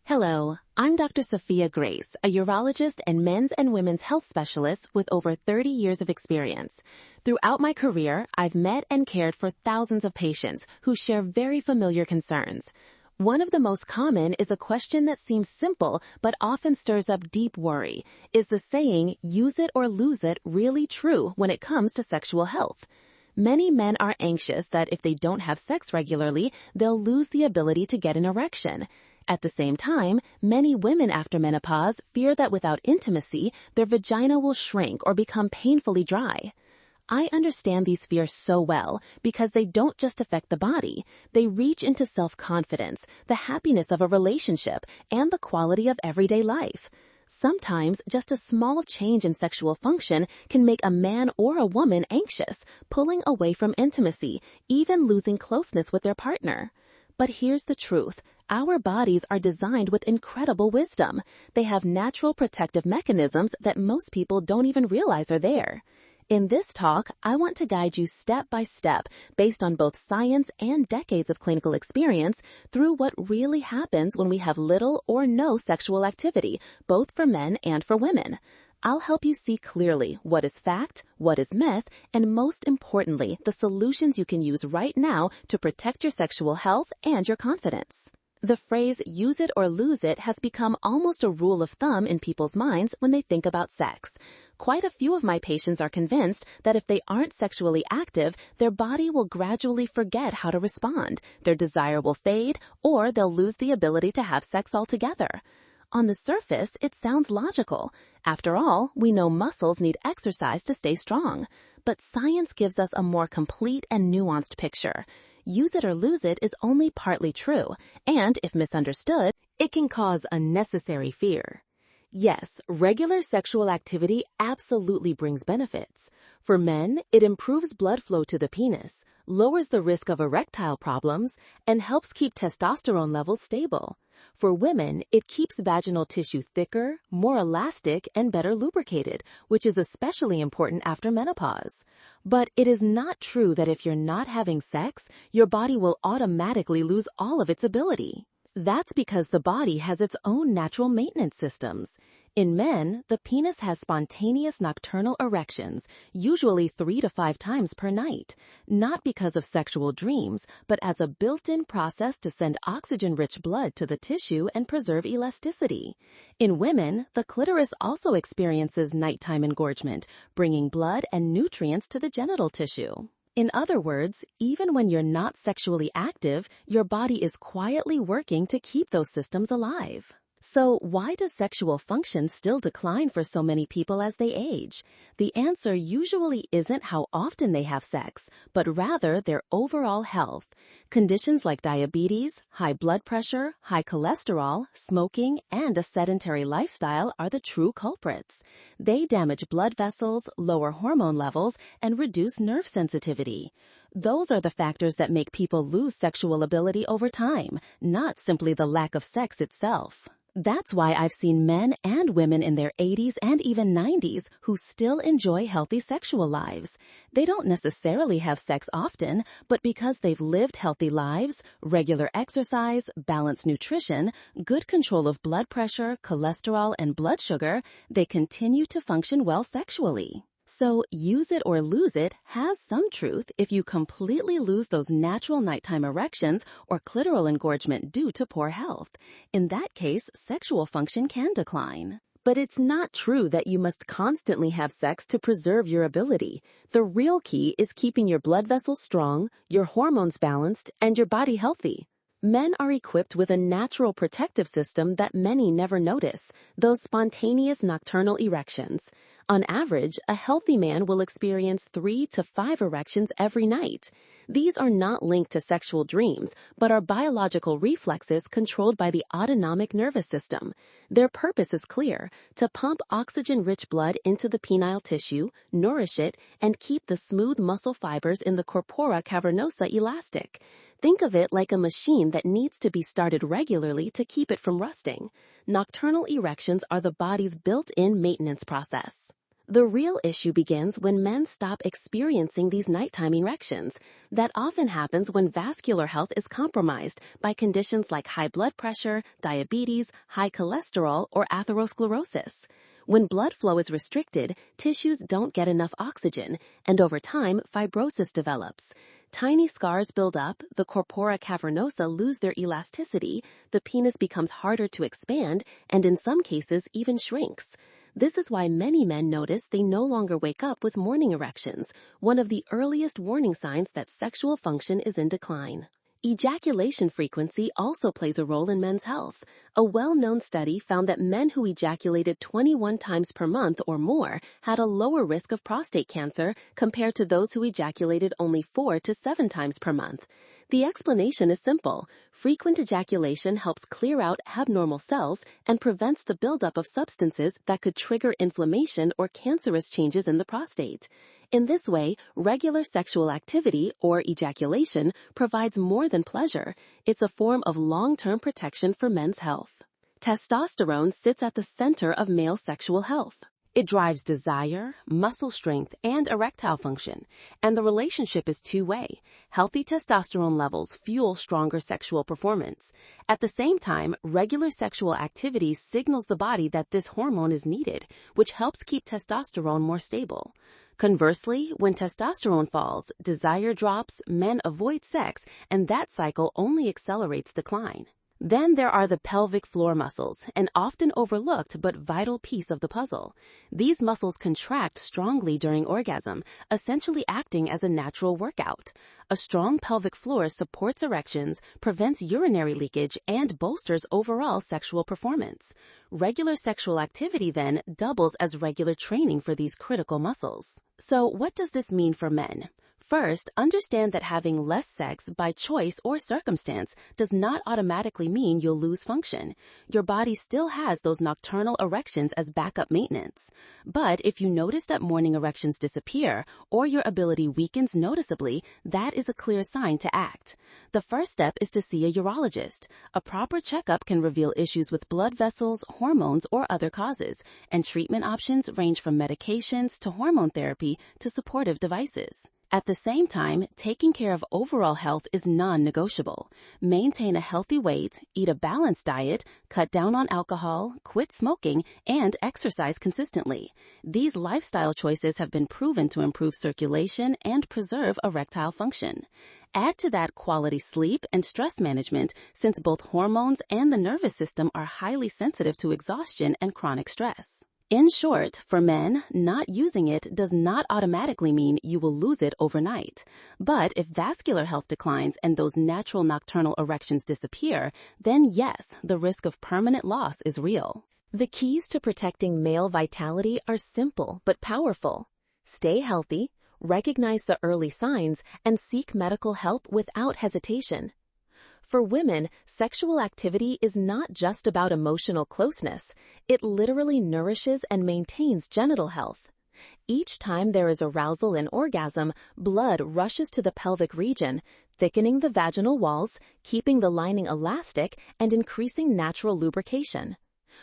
Hello, I'm Dr. Sophia Grace, a urologist and men's and women's health specialist with over 30 years of experience. Throughout my career, I've met and cared for thousands of patients who share very familiar concerns. One of the most common is a question that seems simple but often stirs up deep worry. Is the saying, use it or lose it, really true when it comes to sexual health? Many men are anxious that if they don't have sex regularly, they'll lose the ability to get an erection. At the same time, many women after menopause fear that without intimacy, their vagina will shrink or become painfully dry. I understand these fears so well because they don't just affect the body. They reach into self-confidence, the happiness of a relationship, and the quality of everyday life. Sometimes just a small change in sexual function can make a man or a woman anxious, pulling away from intimacy, even losing closeness with their partner. But here's the truth. Our bodies are designed with incredible wisdom. They have natural protective mechanisms that most people don't even realize are there. In this talk, I want to guide you step by step, based on both science and decades of clinical experience, through what really happens when we have little or no sexual activity, both for men and for women. I'll help you see clearly what is fact, what is myth, and most importantly, the solutions you can use right now to protect your sexual health and your confidence. The phrase use it or lose it has become almost a rule of thumb in people's minds when they think about sex. Quite a few of my patients are convinced that if they aren't sexually active, their body will gradually forget how to respond, their desire will fade, or they'll lose the ability to have sex altogether. On the surface, it sounds logical. After all, we know muscles need exercise to stay strong. But science gives us a more complete and nuanced picture. Use it or lose it is only partly true, and if misunderstood, it can cause unnecessary fear. Yes, regular sexual activity absolutely brings benefits. For men, it improves blood flow to the penis, lowers the risk of erectile problems, and helps keep testosterone levels stable. For women, it keeps vaginal tissue thicker, more elastic, and better lubricated, which is especially important after menopause. But it is not true that if you're not having sex, your body will automatically lose all of its ability. That's because the body has its own natural maintenance systems. In men, the penis has spontaneous nocturnal erections, usually 3 to 5 times per night, not because of sexual dreams, but as a built-in process to send oxygen-rich blood to the tissue and preserve elasticity. In women, the clitoris also experiences nighttime engorgement, bringing blood and nutrients to the genital tissue. In other words, even when you're not sexually active, your body is quietly working to keep those systems alive. So why does sexual function still decline for so many people as they age? The answer usually isn't how often they have sex, but rather their overall health. Conditions like diabetes, high blood pressure, high cholesterol, smoking, and a sedentary lifestyle are the true culprits. They damage blood vessels, lower hormone levels, and reduce nerve sensitivity. Those are the factors that make people lose sexual ability over time, not simply the lack of sex itself. That's why I've seen men and women in their 80s and even 90s who still enjoy healthy sexual lives. They don't necessarily have sex often, but because they've lived healthy lives, regular exercise, balanced nutrition, good control of blood pressure, cholesterol, and blood sugar, they continue to function well sexually. So, use it or lose it has some truth if you completely lose those natural nighttime erections or clitoral engorgement due to poor health. In that case, sexual function can decline. But it's not true that you must constantly have sex to preserve your ability. The real key is keeping your blood vessels strong, your hormones balanced, and your body healthy. Men are equipped with a natural protective system that many never notice, those spontaneous nocturnal erections. On average, a healthy man will experience 3 to 5 erections every night. These are not linked to sexual dreams, but are biological reflexes controlled by the autonomic nervous system. Their purpose is clear: to pump oxygen-rich blood into the penile tissue, nourish it, and keep the smooth muscle fibers in the corpora cavernosa elastic. Think of it like a machine that needs to be started regularly to keep it from rusting. Nocturnal erections are the body's built-in maintenance process. The real issue begins when men stop experiencing these nighttime erections. That often happens when vascular health is compromised by conditions like high blood pressure, diabetes, high cholesterol, or atherosclerosis. When blood flow is restricted, tissues don't get enough oxygen, and over time, fibrosis develops. Tiny scars build up, the corpora cavernosa lose their elasticity, the penis becomes harder to expand, and in some cases even shrinks. This is why many men notice they no longer wake up with morning erections, one of the earliest warning signs that sexual function is in decline. Ejaculation frequency also plays a role in men's health. A well-known study found that men who ejaculated 21 times per month or more had a lower risk of prostate cancer compared to those who ejaculated only 4 to 7 times per month. The explanation is simple. Frequent ejaculation helps clear out abnormal cells and prevents the buildup of substances that could trigger inflammation or cancerous changes in the prostate. In this way, regular sexual activity, or ejaculation, provides more than pleasure. It's a form of long-term protection for men's health. Testosterone sits at the center of male sexual health. It drives desire, muscle strength, and erectile function, and the relationship is two-way. Healthy testosterone levels fuel stronger sexual performance. At the same time, regular sexual activity signals the body that this hormone is needed, which helps keep testosterone more stable. Conversely, when testosterone falls, desire drops, men avoid sex, and that cycle only accelerates decline. Then there are the pelvic floor muscles, an often overlooked but vital piece of the puzzle. These muscles contract strongly during orgasm, essentially acting as a natural workout. A strong pelvic floor supports erections, prevents urinary leakage, and bolsters overall sexual performance. Regular sexual activity then doubles as regular training for these critical muscles. So what does this mean for men? First, understand that having less sex by choice or circumstance does not automatically mean you'll lose function. Your body still has those nocturnal erections as backup maintenance. But if you notice that morning erections disappear or your ability weakens noticeably, that is a clear sign to act. The first step is to see a urologist. A proper checkup can reveal issues with blood vessels, hormones, or other causes, and treatment options range from medications to hormone therapy to supportive devices. At the same time, taking care of overall health is non-negotiable. Maintain a healthy weight, eat a balanced diet, cut down on alcohol, quit smoking, and exercise consistently. These lifestyle choices have been proven to improve circulation and preserve erectile function. Add to that quality sleep and stress management, since both hormones and the nervous system are highly sensitive to exhaustion and chronic stress. In short, for men, not using it does not automatically mean you will lose it overnight. But if vascular health declines and those natural nocturnal erections disappear, then yes, the risk of permanent loss is real. The keys to protecting male vitality are simple but powerful. Stay healthy, recognize the early signs, and seek medical help without hesitation. For women, sexual activity is not just about emotional closeness. It literally nourishes and maintains genital health. Each time there is arousal and orgasm, blood rushes to the pelvic region, thickening the vaginal walls, keeping the lining elastic, and increasing natural lubrication.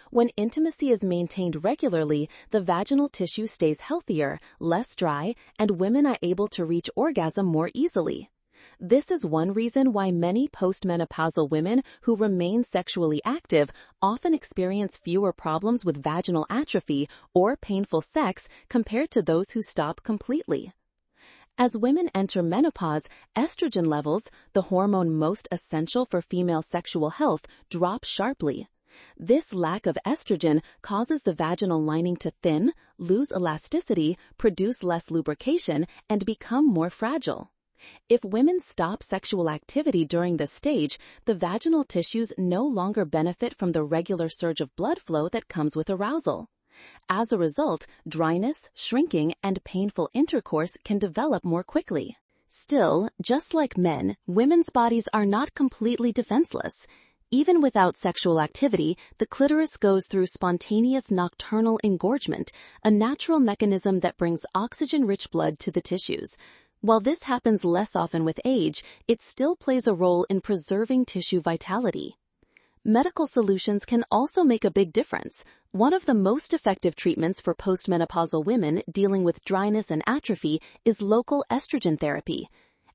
When intimacy is maintained regularly, the vaginal tissue stays healthier, less dry, and women are able to reach orgasm more easily. This is one reason why many postmenopausal women who remain sexually active often experience fewer problems with vaginal atrophy or painful sex compared to those who stop completely. As women enter menopause, estrogen levels, the hormone most essential for female sexual health, drop sharply. This lack of estrogen causes the vaginal lining to thin, lose elasticity, produce less lubrication, and become more fragile. If women stop sexual activity during this stage, the vaginal tissues no longer benefit from the regular surge of blood flow that comes with arousal. As a result, dryness, shrinking, and painful intercourse can develop more quickly. Still, just like men, women's bodies are not completely defenseless. Even without sexual activity, the clitoris goes through spontaneous nocturnal engorgement, a natural mechanism that brings oxygen-rich blood to the tissues. While this happens less often with age, it still plays a role in preserving tissue vitality. Medical solutions can also make a big difference. One of the most effective treatments for postmenopausal women dealing with dryness and atrophy is local estrogen therapy.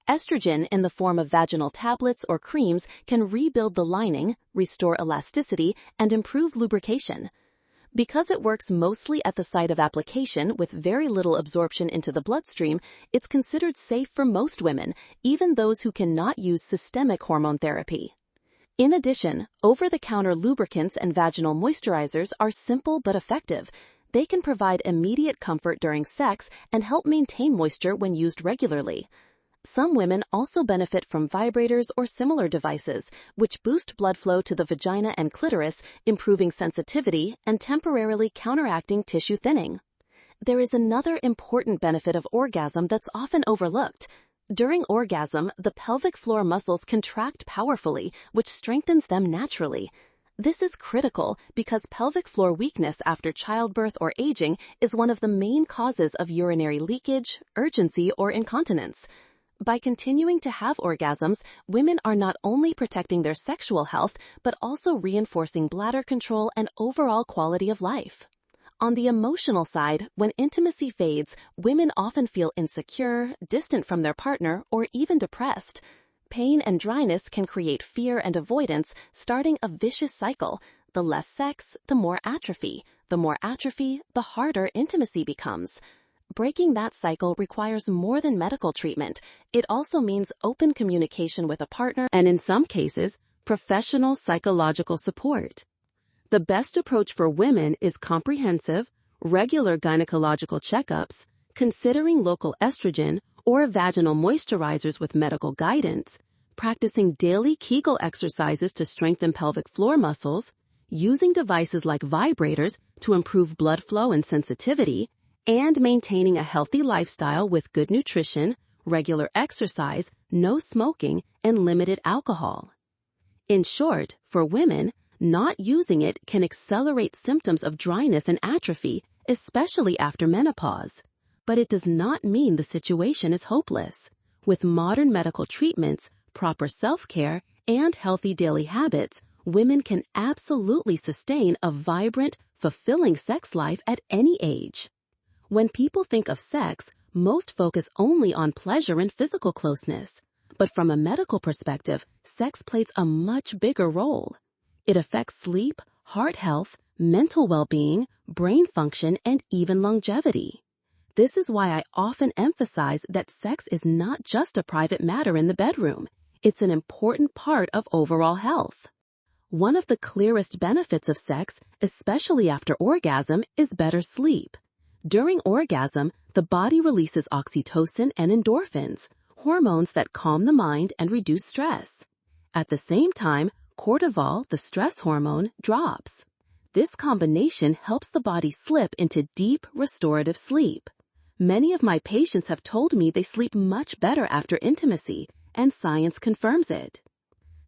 Estrogen in the form of vaginal tablets or creams can rebuild the lining, restore elasticity, and improve lubrication. Because it works mostly at the site of application with very little absorption into the bloodstream, it's considered safe for most women, even those who cannot use systemic hormone therapy. In addition, over-the-counter lubricants and vaginal moisturizers are simple but effective. They can provide immediate comfort during sex and help maintain moisture when used regularly. Some women also benefit from vibrators or similar devices, which boost blood flow to the vagina and clitoris, improving sensitivity and temporarily counteracting tissue thinning. There is another important benefit of orgasm that's often overlooked. During orgasm, the pelvic floor muscles contract powerfully, which strengthens them naturally. This is critical because pelvic floor weakness after childbirth or aging is one of the main causes of urinary leakage, urgency, or incontinence. By continuing to have orgasms, women are not only protecting their sexual health, but also reinforcing bladder control and overall quality of life. On the emotional side, when intimacy fades, women often feel insecure, distant from their partner, or even depressed. Pain and dryness can create fear and avoidance, starting a vicious cycle. The less sex, the more atrophy. The more atrophy, the harder intimacy becomes. Breaking that cycle requires more than medical treatment. It also means open communication with a partner and, in some cases, professional psychological support. The best approach for women is comprehensive, regular gynecological checkups, considering local estrogen or vaginal moisturizers with medical guidance, practicing daily Kegel exercises to strengthen pelvic floor muscles, using devices like vibrators to improve blood flow and sensitivity, and maintaining a healthy lifestyle with good nutrition, regular exercise, no smoking, and limited alcohol. In short, for women, not using it can accelerate symptoms of dryness and atrophy, especially after menopause. But it does not mean the situation is hopeless. With modern medical treatments, proper self-care, and healthy daily habits, women can absolutely sustain a vibrant, fulfilling sex life at any age. When people think of sex, most focus only on pleasure and physical closeness. But from a medical perspective, sex plays a much bigger role. It affects sleep, heart health, mental well-being, brain function, and even longevity. This is why I often emphasize that sex is not just a private matter in the bedroom. It's an important part of overall health. One of the clearest benefits of sex, especially after orgasm, is better sleep. During orgasm, the body releases oxytocin and endorphins, hormones that calm the mind and reduce stress. At the same time, cortisol, the stress hormone, drops. This combination helps the body slip into deep, restorative sleep. Many of my patients have told me they sleep much better after intimacy, and science confirms it.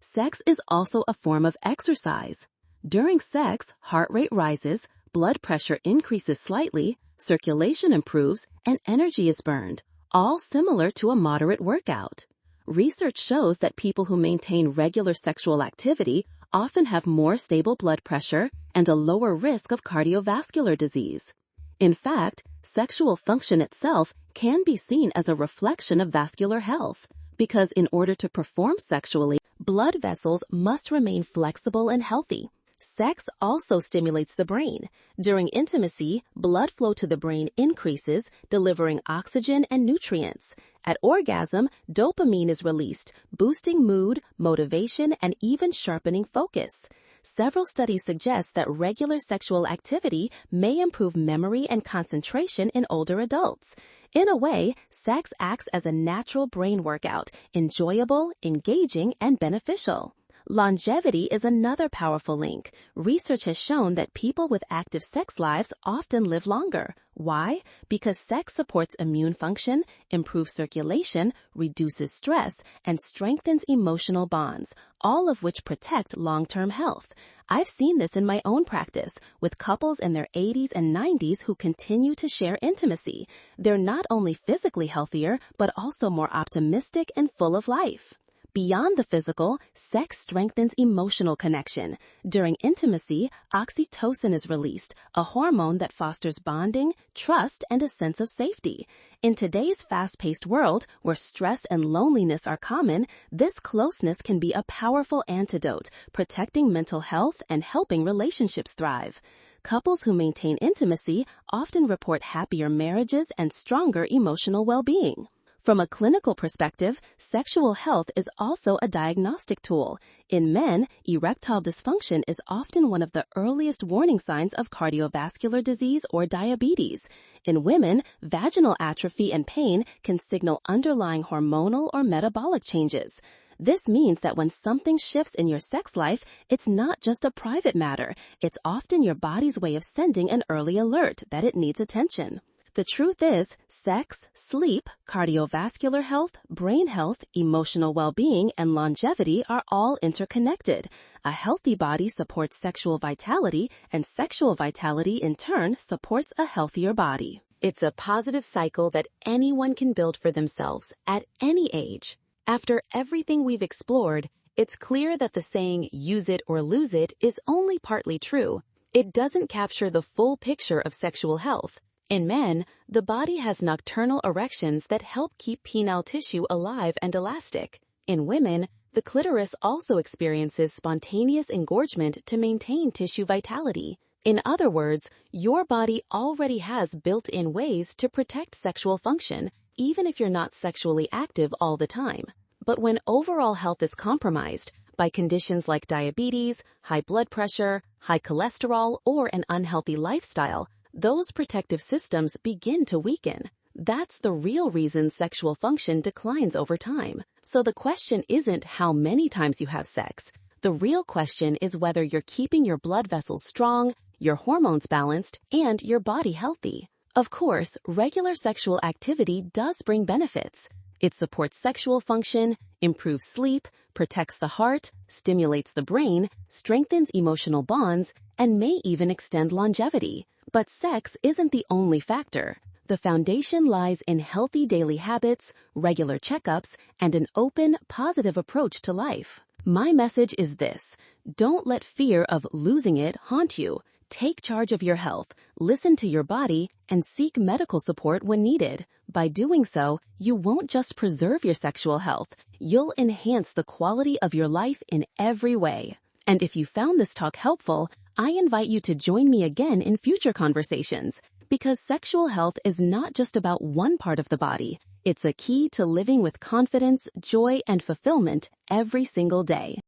Sex is also a form of exercise. During sex, heart rate rises, blood pressure increases slightly, circulation improves, and energy is burned, all similar to a moderate workout. Research shows that people who maintain regular sexual activity often have more stable blood pressure and a lower risk of cardiovascular disease. In fact, sexual function itself can be seen as a reflection of vascular health, because in order to perform sexually, blood vessels must remain flexible and healthy. Sex also stimulates the brain. During intimacy, blood flow to the brain increases, delivering oxygen and nutrients. At orgasm, dopamine is released, boosting mood, motivation, and even sharpening focus. Several studies suggest that regular sexual activity may improve memory and concentration in older adults. In a way, sex acts as a natural brain workout, enjoyable, engaging, and beneficial. Longevity is another powerful link. Research has shown that people with active sex lives often live longer. Why? Because sex supports immune function, improves circulation, reduces stress, and strengthens emotional bonds, all of which protect long-term health. I've seen this in my own practice with couples in their 80s and 90s who continue to share intimacy. They're not only physically healthier, but also more optimistic and full of life. Beyond the physical, sex strengthens emotional connection. During intimacy, oxytocin is released, a hormone that fosters bonding, trust, and a sense of safety. In today's fast-paced world, where stress and loneliness are common, this closeness can be a powerful antidote, protecting mental health and helping relationships thrive. Couples who maintain intimacy often report happier marriages and stronger emotional well-being. From a clinical perspective, sexual health is also a diagnostic tool. In men, erectile dysfunction is often one of the earliest warning signs of cardiovascular disease or diabetes. In women, vaginal atrophy and pain can signal underlying hormonal or metabolic changes. This means that when something shifts in your sex life, it's not just a private matter. It's often your body's way of sending an early alert that it needs attention. The truth is, sex, sleep, cardiovascular health, brain health, emotional well-being, and longevity are all interconnected. A healthy body supports sexual vitality, and sexual vitality in turn supports a healthier body. It's a positive cycle that anyone can build for themselves at any age. After everything we've explored, it's clear that the saying, "use it or lose it," is only partly true. It doesn't capture the full picture of sexual health. In men, the body has nocturnal erections that help keep penile tissue alive and elastic. In women, the clitoris also experiences spontaneous engorgement to maintain tissue vitality. In other words, your body already has built-in ways to protect sexual function, even if you're not sexually active all the time. But when overall health is compromised by conditions like diabetes, high blood pressure, high cholesterol, or an unhealthy lifestyle, those protective systems begin to weaken. That's the real reason sexual function declines over time. So the question isn't how many times you have sex. The real question is whether you're keeping your blood vessels strong, your hormones balanced, and your body healthy. Of course, regular sexual activity does bring benefits. It supports sexual function, improves sleep, protects the heart, stimulates the brain, strengthens emotional bonds, and may even extend longevity. But sex isn't the only factor. The foundation lies in healthy daily habits, regular checkups, and an open, positive approach to life. My message is this: don't let fear of losing it haunt you. Take charge of your health, listen to your body, and seek medical support when needed. By doing so, you won't just preserve your sexual health, you'll enhance the quality of your life in every way. And if you found this talk helpful, I invite you to join me again in future conversations, because sexual health is not just about one part of the body. It's a key to living with confidence, joy, and fulfillment every single day.